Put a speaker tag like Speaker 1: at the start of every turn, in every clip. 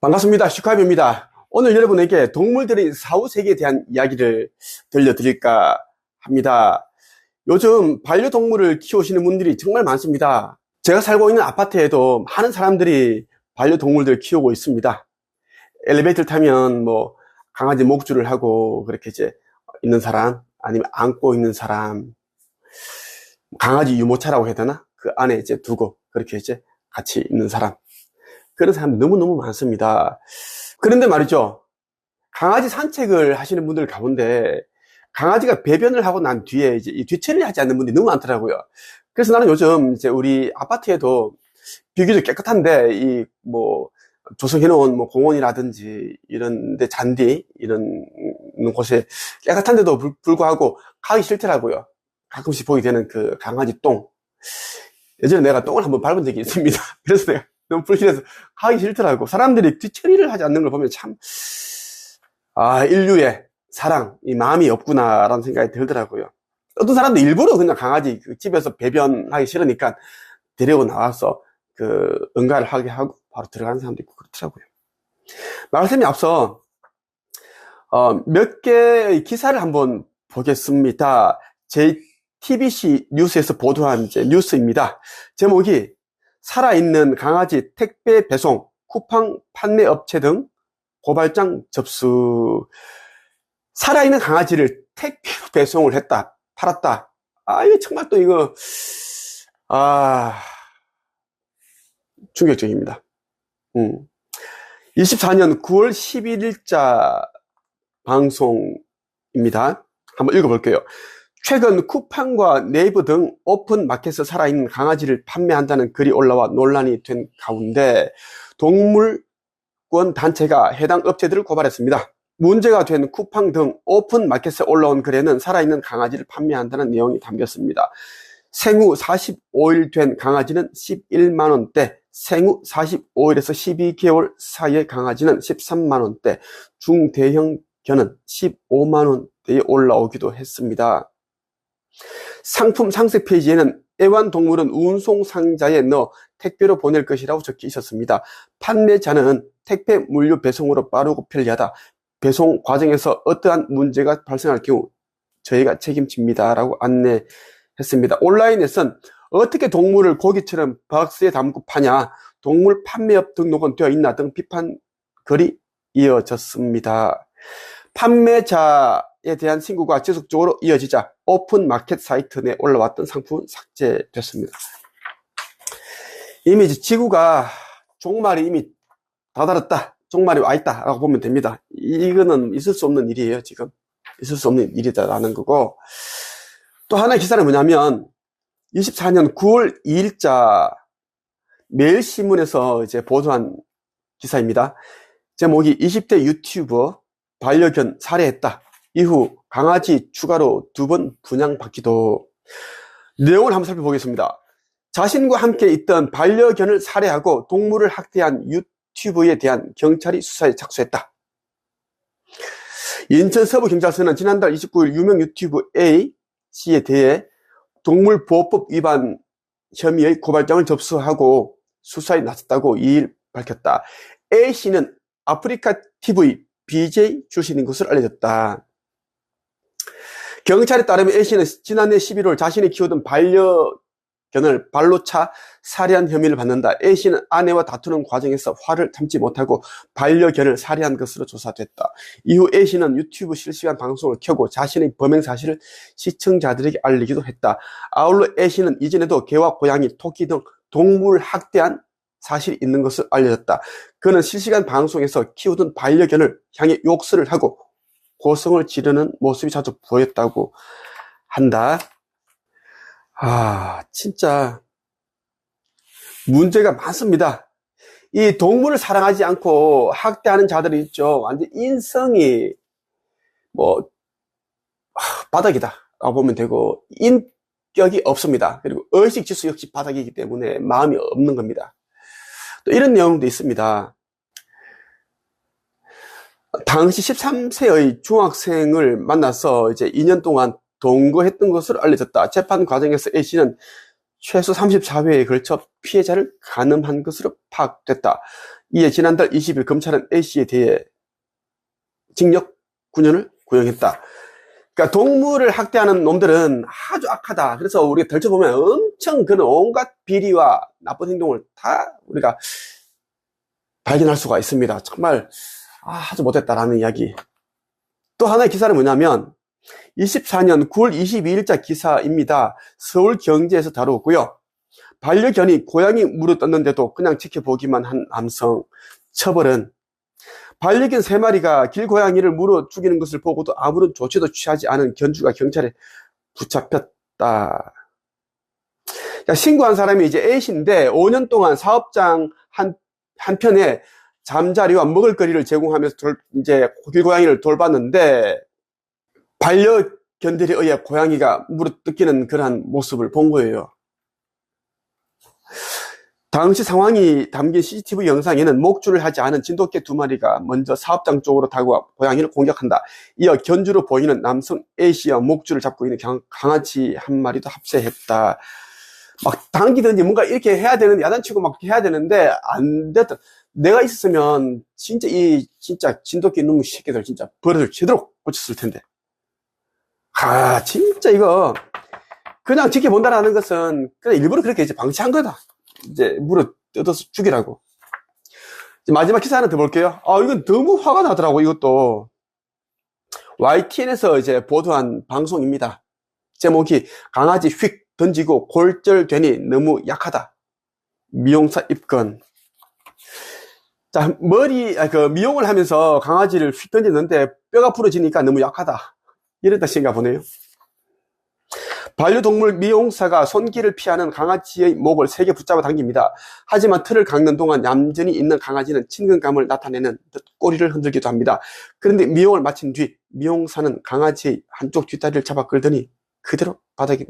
Speaker 1: 반갑습니다. 슈카입니다. 오늘 여러분에게 동물들의 사후세계에 대한 이야기를 들려드릴까 합니다. 요즘 반려동물을 키우시는 분들이 정말 많습니다. 제가 살고 있는 아파트에도 많은 사람들이 반려동물들을 키우고 있습니다. 엘리베이터를 타면 강아지 목줄을 하고 그렇게 이제 있는 사람, 아니면 안고 있는 사람, 강아지 유모차라고 해야 되나? 그 안에 이제 두고 그렇게 이제 같이 있는 사람. 그런 사람 너무너무 많습니다. 그런데 말이죠. 강아지 산책을 하시는 분들 가운데 강아지가 배변을 하고 난 뒤에 이제 이 뒤처리를 하지 않는 분들이 너무 많더라고요. 그래서 나는 요즘 이제 우리 아파트에도 비교적 깨끗한데 조성해 놓은 공원이라든지 이런 데 잔디 이런 곳에 깨끗한데도 불구하고 가기 싫더라고요. 가끔씩 보게 되는 그 강아지 똥. 예전에 내가 똥을 한번 밟은 적이 있습니다. 그래서 내가 너무 불길해서 가기 싫더라고. 사람들이 뒤처리를 하지 않는 걸 보면 참, 인류의 사랑, 이 마음이 없구나라는 생각이 들더라고요. 어떤 사람도 일부러 그냥 강아지 집에서 배변하기 싫으니까 데리고 나와서 응가를 하게 하고 바로 들어가는 사람도 있고 그렇더라고요. 말씀이 앞서, 몇 개의 기사를 한번 보겠습니다. JTBC 뉴스에서 보도한 뉴스입니다. 제목이 살아있는 강아지 택배 배송, 쿠팡 판매 업체 등 고발장 접수. 살아있는 강아지를 택배로 배송을 했다, 팔았다. 이거 정말 충격적입니다. 24년 9월 11일자 방송입니다. 한번 읽어볼게요. 최근 쿠팡과 네이버 등 오픈 마켓에서 살아있는 강아지를 판매한다는 글이 올라와 논란이 된 가운데 동물권 단체가 해당 업체들을 고발했습니다. 문제가 된 쿠팡 등 오픈 마켓에 올라온 글에는 살아있는 강아지를 판매한다는 내용이 담겼습니다. 생후 45일 된 강아지는 11만원대, 생후 45일에서 12개월 사이의 강아지는 13만원대, 중대형 견은 15만원대에 올라오기도 했습니다. 상품 상세 페이지에는 애완동물은 운송 상자에 넣어 택배로 보낼 것이라고 적혀 있었습니다. 판매자는 택배 물류 배송으로 빠르고 편리하다. 배송 과정에서 어떠한 문제가 발생할 경우 저희가 책임집니다. 라고 안내했습니다. 온라인에선 어떻게 동물을 고기처럼 박스에 담고 파냐, 동물 판매업 등록은 되어 있나 등 비판 글이 이어졌습니다. 판매자에 대한 신고가 지속적으로 이어지자 오픈 마켓 사이트 내에 올라왔던 상품은 삭제됐습니다. 이미 지구가 종말이 이미 다다랐다, 종말이 와있다 라고 보면 됩니다. 이거는 있을 수 없는 일이에요. 지금 있을 수 없는 일이다라는 거고, 또 하나의 기사는 뭐냐면 24년 9월 2일자 매일신문에서 이제 보도한 기사입니다. 제목이 20대 유튜버 반려견 살해했다. 이후 강아지 추가로 2번 분양받기도. 내용을 한번 살펴보겠습니다. 자신과 함께 있던 반려견을 살해하고 동물을 학대한 유튜버에 대한 경찰이 수사에 착수했다. 인천 서부경찰서는 지난달 29일 유명 유튜버 A씨에 대해 동물보호법 위반 혐의의 고발장을 접수하고 수사에 나섰다고 2일 밝혔다. A씨는 아프리카 TV BJ 출신인 것으로 알려졌다. 경찰에 따르면 A씨는 지난해 11월 자신이 키우던 반려견을 발로 차 살해한 혐의를 받는다. A씨는 아내와 다투는 과정에서 화를 참지 못하고 반려견을 살해한 것으로 조사됐다. 이후 A씨는 유튜브 실시간 방송을 켜고 자신의 범행 사실을 시청자들에게 알리기도 했다. 아울러 A씨는 이전에도 개와 고양이, 토끼 등 동물을 학대한 사실이 있는 것을 알려졌다. 그는 실시간 방송에서 키우던 반려견을 향해 욕설을 하고 고성을 지르는 모습이 자주 보였다고 한다. 진짜 문제가 많습니다. 이 동물을 사랑하지 않고 학대하는 자들이 있죠. 완전 인성이 바닥이다 라고 보면 되고, 인격이 없습니다. 그리고 의식지수 역시 바닥이기 때문에 마음이 없는 겁니다. 또 이런 내용도 있습니다. 당시 13세의 중학생을 만나서 이제 2년 동안 동거했던 것으로 알려졌다. 재판 과정에서 A씨는 최소 34회에 걸쳐 피해자를 간음한 것으로 파악됐다. 이에 지난달 20일 검찰은 A씨에 대해 징역 9년을 구형했다. 그러니까 동물을 학대하는 놈들은 아주 악하다. 그래서 우리가 덜쳐보면 엄청 그런 온갖 비리와 나쁜 행동을 다 우리가 발견할 수가 있습니다. 정말 아주 못했다라는 이야기. 또 하나의 기사는 뭐냐면 24년 9월 22일자 기사입니다. 서울경제에서 다루었고요. 반려견이 고양이 물어 떴는데도 그냥 지켜보기만 한 남성. 처벌은 반려견 3마리가 길고양이를 물어 죽이는 것을 보고도 아무런 조치도 취하지 않은 견주가 경찰에 붙잡혔다. 신고한 사람이 이제 A씨인데 5년 동안 사업장 한편에 잠자리와 먹을거리를 제공하면서 이제 길고양이를 돌봤는데 반려견들에 의해 고양이가 물어 뜯기는 그러한 모습을 본 거예요. 당시 상황이 담긴 CCTV 영상에는 목줄을 하지 않은 진돗개 2마리가 먼저 사업장 쪽으로 다가와 고양이를 공격한다. 이어 견주로 보이는 남성 A씨와 목줄을 잡고 있는 강아지 1마리도 합세했다. 막 당기든지 뭔가 이렇게 해야 되는데, 야단치고 막 해야 되는데 안 됐다. 내가 있었으면 진짜 진돗개 놈의 새끼들 진짜 버릇을 제대로 고쳤을 텐데. 진짜 이거 그냥 지켜본다라는 것은 그냥 일부러 그렇게 이제 방치한 거다. 이제 물어 뜯어서 죽이라고. 마지막 기사 하나 더 볼게요. 이건 너무 화가 나더라고. 이것도 YTN에서 이제 보도한 방송입니다. 제목이 강아지 휙 던지고 골절되니 너무 약하다. 미용사 입건. 자, 미용을 하면서 강아지를 휙 던지는데 뼈가 부러지니까 너무 약하다. 이런 뜻인가 보네요. 반려동물 미용사가 손길을 피하는 강아지의 목을 세게 붙잡아 당깁니다. 하지만 틀을 깎는 동안 얌전히 있는 강아지는 친근감을 나타내는 듯 꼬리를 흔들기도 합니다. 그런데 미용을 마친 뒤 미용사는 강아지의 한쪽 뒷다리를 잡아 끌더니 그대로 바닥에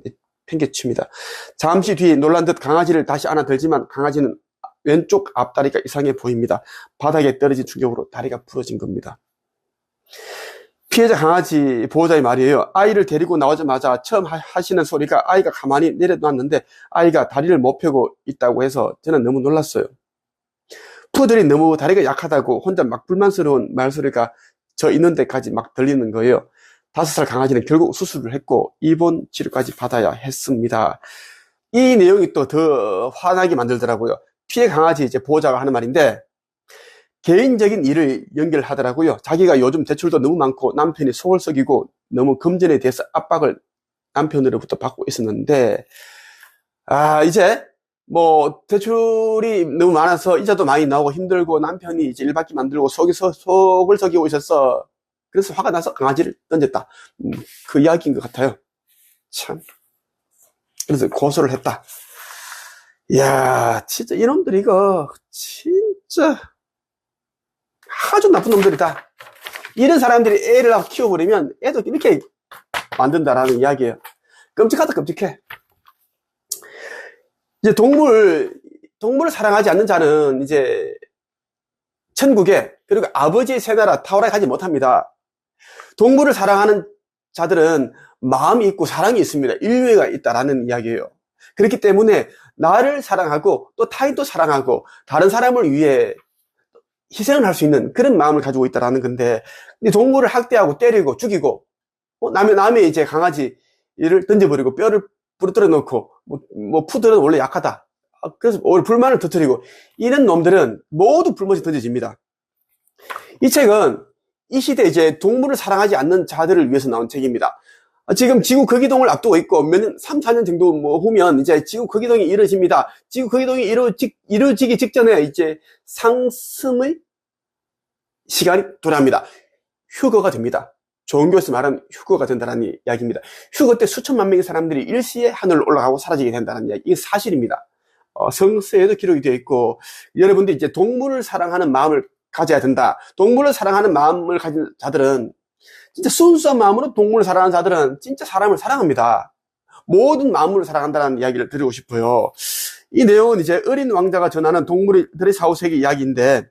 Speaker 1: 팽개칩니다. 잠시 뒤 놀란 듯 강아지를 다시 안아들지만 강아지는 왼쪽 앞다리가 이상해 보입니다. 바닥에 떨어진 충격으로 다리가 부러진 겁니다. 피해자 강아지 보호자의 말이에요. 아이를 데리고 나오자마자 처음 하시는 소리가 아이가 가만히 내려놨는데 아이가 다리를 못 펴고 있다고 해서 저는 너무 놀랐어요. 푸들이 너무 다리가 약하다고 혼자 막 불만스러운 말소리가 저 있는 데까지 막 들리는 거예요. 5살 강아지는 결국 수술을 했고 입원 치료까지 받아야 했습니다. 이 내용이 또 더 화나게 만들더라고요. 피해 강아지 이제 보호자가 하는 말인데 개인적인 일을 연결하더라고요. 자기가 요즘 대출도 너무 많고 남편이 속을 썩이고 너무 금전에 대해서 압박을 남편으로부터 받고 있었는데 이제 뭐 대출이 너무 많아서 이자도 많이 나오고 힘들고 남편이 이제 일 받기 만들고 속을 썩이고 있었어. 그래서 화가 나서 강아지를 던졌다. 그 이야기인 것 같아요. 참. 그래서 고소를 했다. 이야, 진짜 이놈들 이거 진짜 아주 나쁜 놈들이다. 이런 사람들이 애를 키워버리면 애도 이렇게 만든다라는 이야기예요. 끔찍하다, 끔찍해. 이제 동물을 사랑하지 않는 자는 이제 천국에, 그리고 아버지의 새 나라 타오라에 가지 못합니다. 동물을 사랑하는 자들은 마음이 있고 사랑이 있습니다. 인류애가 있다라는 이야기예요. 그렇기 때문에 나를 사랑하고 또 타인도 사랑하고 다른 사람을 위해 희생을 할 수 있는 그런 마음을 가지고 있다라는 건데, 동물을 학대하고 때리고 죽이고, 남의 이제 강아지를 던져버리고 뼈를 부러뜨려 놓고, 푸들은 원래 약하다. 그래서 오히려 불만을 터뜨리고, 이런 놈들은 모두 불못이 던져집니다. 이 책은 이 시대 이제 동물을 사랑하지 않는 자들을 위해서 나온 책입니다. 지금 지구 거기동을 앞두고 있고, 3, 4년 정도 후면 이제 지구 거기동이 이루어집니다. 지구 거기동이 이루어지기 직전에 이제 상승의 시간이 도래합니다. 휴거가 됩니다. 종교에서 말하는 휴거가 된다는 이야기입니다. 휴거 때 수천만 명의 사람들이 일시에 하늘로 올라가고 사라지게 된다는 이야기. 이게 사실입니다. 성서에도 기록이 되어 있고, 여러분들이 이제 동물을 사랑하는 마음을 가져야 된다. 동물을 사랑하는 마음을 가진 자들은 진짜 순수한 마음으로 동물을 사랑하는 자들은 진짜 사람을 사랑합니다. 모든 마음으로 사랑한다는 이야기를 드리고 싶어요. 이 내용은 이제 어린 왕자가 전하는 동물들의 사후세계 이야기인데,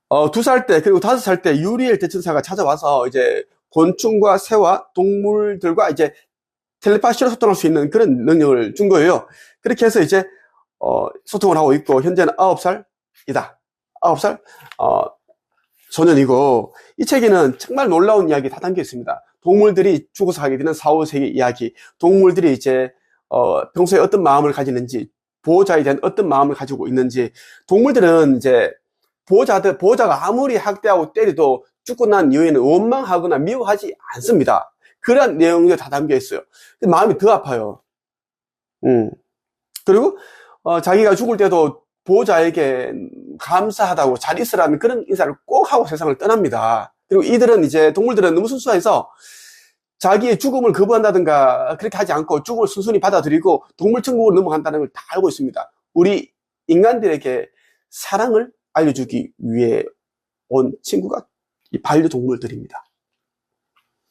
Speaker 1: 2살 때 그리고 5살 때 유리엘 대천사가 찾아와서 이제 곤충과 새와 동물들과 이제 텔레파시로 소통할 수 있는 그런 능력을 준 거예요. 그렇게 해서 이제 소통을 하고 있고 현재는 9살이다. 9살 소년이고, 이 책에는 정말 놀라운 이야기 다 담겨 있습니다. 동물들이 죽어서 하게 되는 4, 5세기 이야기, 동물들이 이제 평소에 어떤 마음을 가지는지, 보호자에 대한 어떤 마음을 가지고 있는지. 동물들은 이제 보호자가 아무리 학대하고 때려도 죽고 난 이후에는 원망하거나 미워하지 않습니다. 그런 내용이 다 담겨 있어요. 마음이 더 아파요. 그리고 자기가 죽을 때도 보호자에게 감사하다고 잘 있으라는 그런 인사를 꼭 하고 세상을 떠납니다. 그리고 동물들은 너무 순수해서 자기의 죽음을 거부한다든가 그렇게 하지 않고 죽음을 순순히 받아들이고 동물천국으로 넘어간다는 걸 다 알고 있습니다. 우리 인간들에게 사랑을 알려주기 위해 온 친구가 이 반려동물들입니다.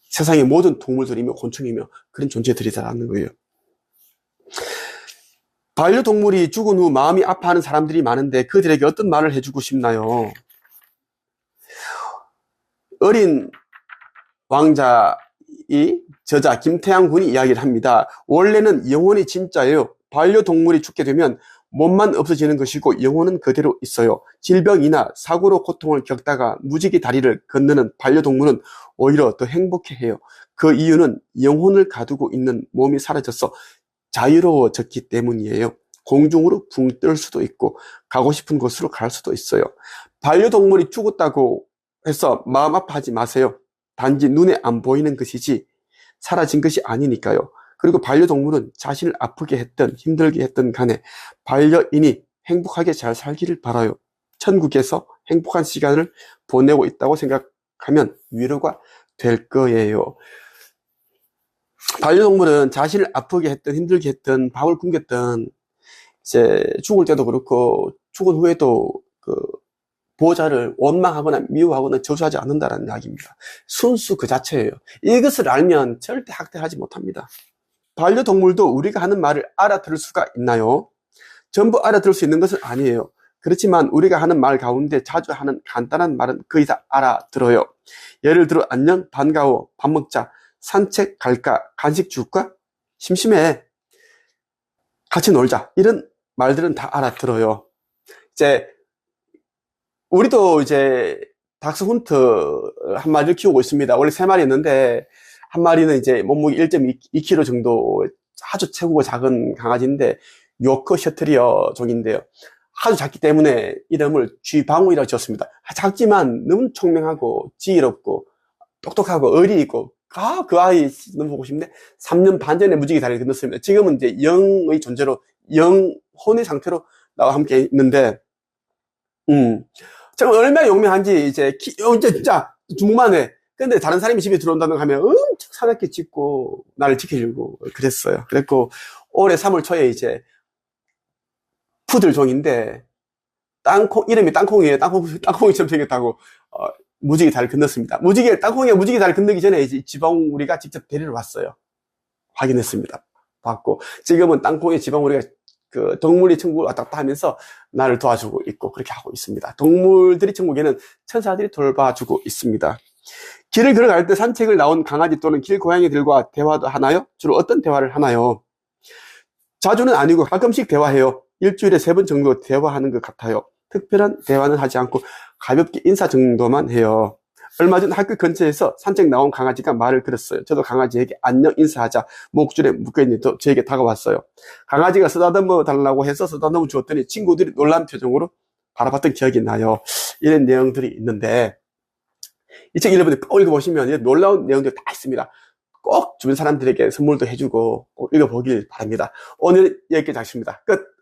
Speaker 1: 세상의 모든 동물들이며 곤충이며 그런 존재들이다라는 거예요. 반려동물이 죽은 후 마음이 아파하는 사람들이 많은데 그들에게 어떤 말을 해주고 싶나요? 어린 왕자의 저자 김태양 군이 이야기를 합니다. 원래는 영혼이 진짜예요. 반려동물이 죽게 되면 몸만 없어지는 것이고 영혼은 그대로 있어요. 질병이나 사고로 고통을 겪다가 무지개 다리를 건너는 반려동물은 오히려 더 행복해해요. 그 이유는 영혼을 가두고 있는 몸이 사라져서 자유로워졌기 때문이에요. 공중으로 붕 뜰 수도 있고 가고 싶은 곳으로 갈 수도 있어요. 반려동물이 죽었다고 해서 마음 아파하지 마세요. 단지 눈에 안 보이는 것이지 사라진 것이 아니니까요. 그리고 반려동물은 자신을 아프게 했든 힘들게 했든 간에 반려인이 행복하게 잘 살기를 바라요. 천국에서 행복한 시간을 보내고 있다고 생각하면 위로가 될 거예요. 반려동물은 자신을 아프게 했든 힘들게 했든 밥을 굶겼든 이제 죽을 때도 그렇고 죽은 후에도 그 보호자를 원망하거나 미워하거나 저주하지 않는다는 이야기입니다. 순수 그 자체예요. 이것을 알면 절대 학대하지 못합니다. 반려동물도 우리가 하는 말을 알아들을 수가 있나요? 전부 알아들을 수 있는 것은 아니에요. 그렇지만 우리가 하는 말 가운데 자주 하는 간단한 말은 거의 다 알아들어요. 예를 들어 안녕, 반가워, 밥 먹자, 산책 갈까, 간식 줄까, 심심해, 같이 놀자, 이런 말들은 다 알아들어요. 우리도 닥스훈트 한 마리를 키우고 있습니다. 원래 3마리였는데 한 마리는 몸무게 1.2kg 정도 아주 체구가 작은 강아지인데 요커 셔트리어 종인데요. 아주 작기 때문에 이름을 쥐방울이라고 지었습니다. 작지만 너무 총명하고 지혜롭고 똑똑하고 의리 있고 그 아이 너무 보고 싶네. 3년 반 전에 무지개 다리를 건넜습니다. 지금은 영의 존재로 영혼의 상태로 나와 함께 있는데 제가 얼마나 용맹한지 진짜 주무만해. 근데 다른 사람이 집에 들어온다는 하면 엄청 사납게 짖고 나를 지켜주고 그랬어요. 그랬고 올해 3월 초에 푸들 종인데 이름이 땅콩이에요. 땅콩이처럼 생겼다고 무지개 다리를 건넜습니다. 땅콩이가 무지개 다리를 건너기 전에 지방우리가 직접 데리러 왔어요. 확인했습니다. 봤고 지금은 땅콩이 지방우리가 그 동물이 천국을 왔다 갔다 하면서 나를 도와주고 있고 그렇게 하고 있습니다. 동물들이 천국에는 천사들이 돌봐주고 있습니다. 길을 걸어갈 때 산책을 나온 강아지 또는 길고양이들과 대화도 하나요? 주로 어떤 대화를 하나요? 자주는 아니고 가끔씩 대화해요. 일주일에 3번 정도 대화하는 것 같아요. 특별한 대화는 하지 않고 가볍게 인사 정도만 해요. 얼마 전 학교 근처에서 산책 나온 강아지가 말을 걸었어요. 저도 강아지에게 안녕 인사하자 목줄에 묶여있는데 저에게 다가왔어요. 강아지가 쓰다듬어 달라고 해서 쓰다듬어 주었더니 친구들이 놀란 표정으로 바라봤던 기억이 나요. 이런 내용들이 있는데 이 책 여러분들 꼭 읽어보시면 이런 놀라운 내용들이 다 있습니다. 꼭 주변 사람들에게 선물도 해주고 꼭 읽어보길 바랍니다. 오늘 여기까지 하겠습니다. 끝.